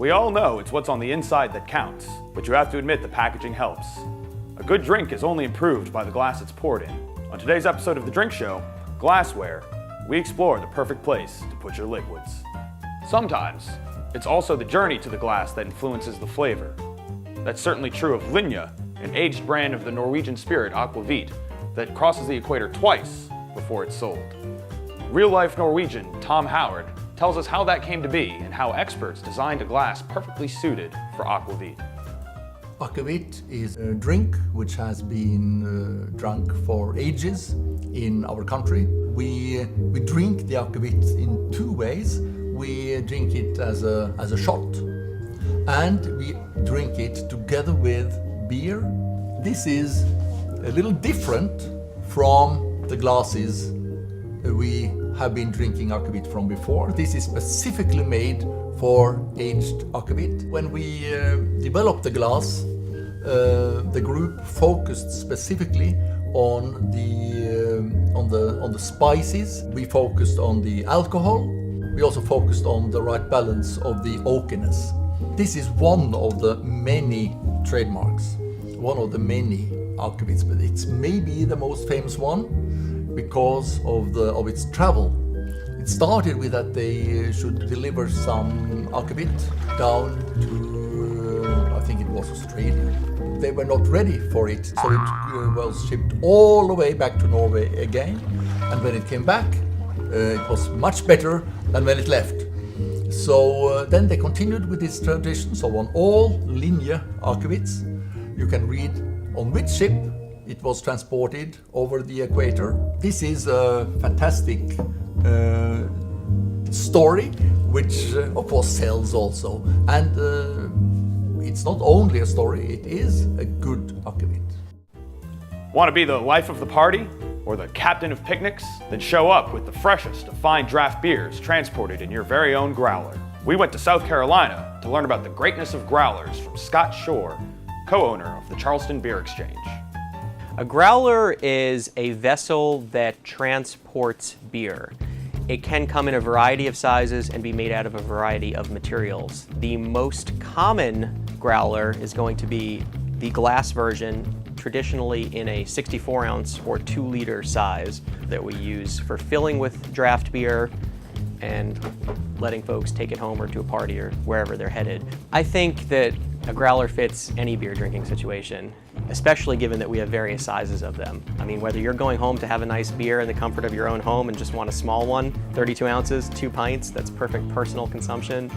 We all know it's what's on the inside that counts, but you have to admit the packaging helps. A good drink is only improved by the glass it's poured in. On today's episode of The Drink Show, Glassware, we explore the perfect place to put your liquids. Sometimes, it's also the journey to the glass that influences the flavor. That's certainly true of Linja, an aged brand of the Norwegian spirit aquavit that crosses the equator twice before it's sold. Real-life Norwegian Tom Howard tells us how that came to be and how experts designed a glass perfectly suited for aquavit. Aquavit is a drink which has been drunk for ages in our country. We drink the aquavit in two ways. We drink it as a shot, and we drink it together with beer. This is a little different from the glasses we have been drinking aquavit from before. This is specifically made for aged aquavit. When we developed the glass, the group focused specifically on the spices. We focused on the alcohol. We also focused on the right balance of the oakiness. This is one of the many trademarks, one of the many aquavits, but it's maybe the most famous one because of its travel. It started with that they should deliver some aquavit down to, I think it was Australia. They were not ready for it, so it was shipped all the way back to Norway again. And when it came back, it was much better than when it left. So then they continued with this tradition. So on all Linja aquavits, you can read on which ship it was transported over the equator. This is a fantastic story, which of course sells also. And it's not only a story, it is a good aquavit. Want to be the life of the party or the captain of picnics? Then show up with the freshest of fine draft beers transported in your very own growler. We went to South Carolina to learn about the greatness of growlers from Scott Shore, co-owner of the Charleston Beer Exchange. A growler is a vessel that transports beer. It can come in a variety of sizes and be made out of a variety of materials. The most common growler is going to be the glass version, traditionally in a 64-ounce or 2-liter size that we use for filling with draft beer and letting folks take it home or to a party or wherever they're headed. I think that a growler fits any beer drinking situation, especially given that we have various sizes of them. I mean, whether you're going home to have a nice beer in the comfort of your own home and just want a small one, 32 ounces, 2 pints, that's perfect personal consumption.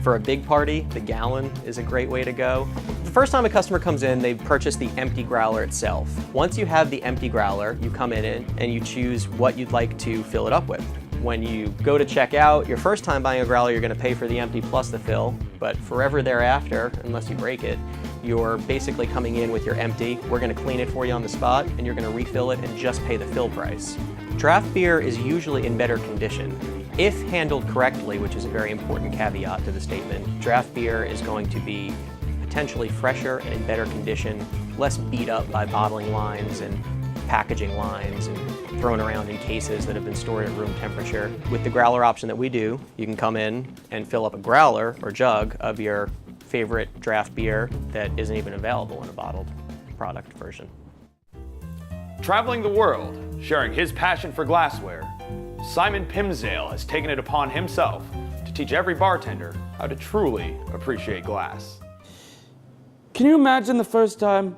For a big party, the gallon is a great way to go. The first time a customer comes in, they purchase the empty growler itself. Once you have the empty growler, you come in and you choose what you'd like to fill it up with. When you go to check out, your first time buying a growler, you're going to pay for the empty plus the fill, but forever thereafter, unless you break it, you're basically coming in with your empty. We're going to clean it for you on the spot, and you're going to refill it and just pay the fill price. Draft beer is usually in better condition. If handled correctly, which is a very important caveat to the statement, draft beer is going to be potentially fresher and in better condition, less beat up by bottling lines and packaging lines and thrown around in cases that have been stored at room temperature. With the growler option that we do, you can come in and fill up a growler or jug of your favorite draft beer that isn't even available in a bottled product version. Traveling the world, sharing his passion for glassware, Simon Pimsdale has taken it upon himself to teach every bartender how to truly appreciate glass. Can you imagine the first time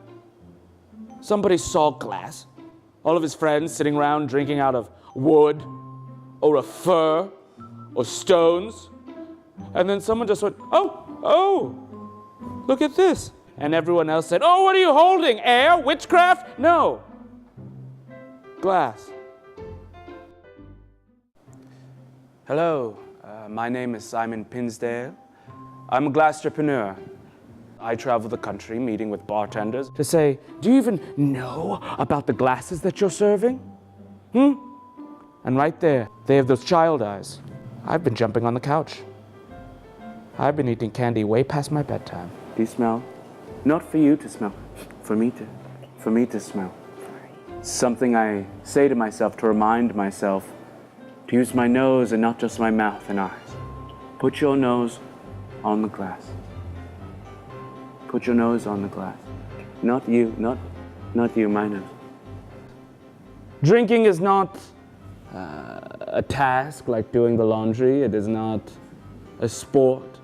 somebody saw glass? All of his friends sitting around drinking out of wood, or a fir, or stones. And then someone just went, oh, look at this. And everyone else said, oh, what are you holding? Air? Witchcraft? No. Glass. Hello, my name is Simon Pimsdale. I'm a glass entrepreneur. I travel the country meeting with bartenders to say, do you even know about the glasses that you're serving? And right there, they have those child eyes. I've been jumping on the couch. I've been eating candy way past my bedtime. Do you smell? Not for you to smell, for me to smell. Something I say to myself to remind myself to use my nose and not just my mouth and eyes. Put your nose on the glass. Put your nose on the glass. Not you, not you, my nose. Drinking is not a task like doing the laundry. It is not a sport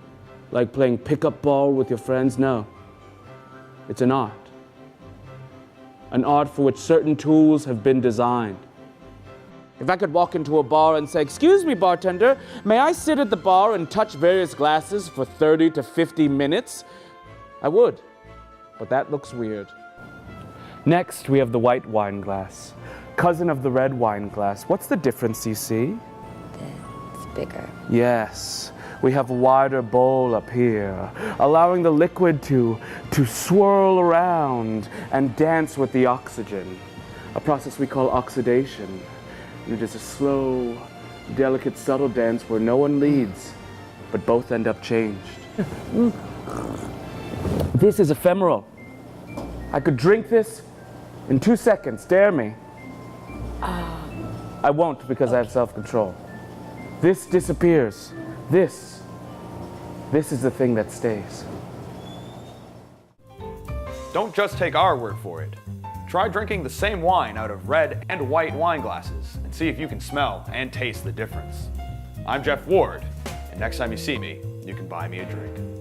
like playing pickup ball with your friends. No, it's an art. An art for which certain tools have been designed. If I could walk into a bar and say, "Excuse me, bartender, may I sit at the bar and touch various glasses for 30 to 50 minutes?" I would, but that looks weird. Next, we have the white wine glass, cousin of the red wine glass. What's the difference you see? It's bigger. Yes, we have a wider bowl up here, allowing the liquid to swirl around and dance with the oxygen, a process we call oxidation. And it is a slow, delicate, subtle dance where no one leads, but both end up changed. This is ephemeral. I could drink this in 2 seconds. Dare me. I won't because I have self-control. This disappears. This is the thing that stays. Don't just take our word for it. Try drinking the same wine out of red and white wine glasses and see if you can smell and taste the difference. I'm Jeff Ward, and next time you see me, you can buy me a drink.